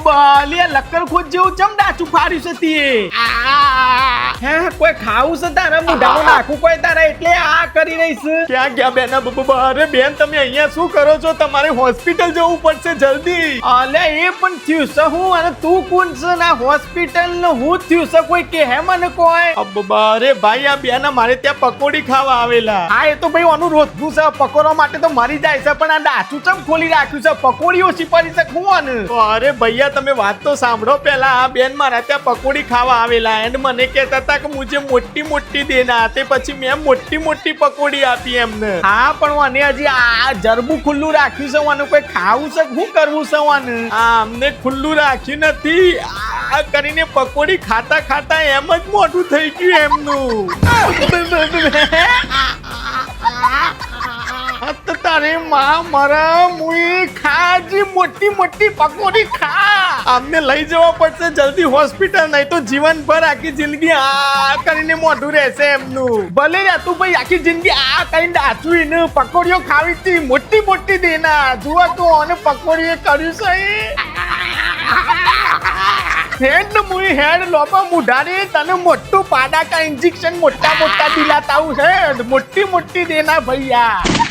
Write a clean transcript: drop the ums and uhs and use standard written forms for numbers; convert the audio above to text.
બાલી લક્કર ખોજ જેવું ચમ ડાચું ફાડ્યું છે તે હે કોઈ ખાવું છે તારે મોઢામાં નાખું કોઈ તારે એટલે આ કરી રહી છે ક્યાં ગયા બેન અરે બેન તમે અહીંયા શું કરો છો તમારે હોસ્પિટલ જવું પડશે જલ્દી અલે એ પણ થયું છે હું અને તું કોણ છે ના હોસ્પિટલ ને હું થયું છે કોઈ કે હે મને કોઈ અરે ભાઈ આ બેન મારે ત્યાં પકોડી ખાવા આવેલા હા એ તો ભાઈ આનું રોજનું છે પકોડા માટે તો મરી જાય છે પણ આ ડાચું ચમ ખોલી રાખ્યું છે પકોડી ઓછી પડી છે હું અરે ભૈયા તમે વાત તો સાંભળો પેલા આ બેન મારા ત્યાં પકોડી ખાવા આવેલા એન્ડ મને કહેતા હતા કે મુજે મોટી મોટી દેના તે પછી મેં મોટી મોટી પકોડી આપી એમને હા પણ મને હજી આ જરબું ખુલ્લું રાખ્યું છે મને કોઈ ખાવું છે શું કરવું છે મને આ અમને ખુલ્લું રાખ્યું નથી આ કરીને પકોડી ખાતા ખાતા એમ જ મોટું થઈ ગયું એમનું તારે માં મારા મુઈ ખાજી મોટી મોટી પકોડી ખા અમને લઈ જવા પડશે જલ્દી હોસ્પિટલ નહીં તો જીવનભર આખી જિંદગી આ કરીને મોઢું રહેશે એમનું ભલે તું ભાઈ આખી જિંદગી આ કરીને ડાચું ને પકોડીઓ ખાવી હતી મોટી મોટી દેના જુઓ તો અને પકોડીએ કર્યું છે હેડ મુઈ હેડ લોપા મુઢારી તને મોટું પાડા કા ઇન્જેક્શન મોટા મોટા દિલાતા હું હેડ મોટી મોટી દેના ભૈયા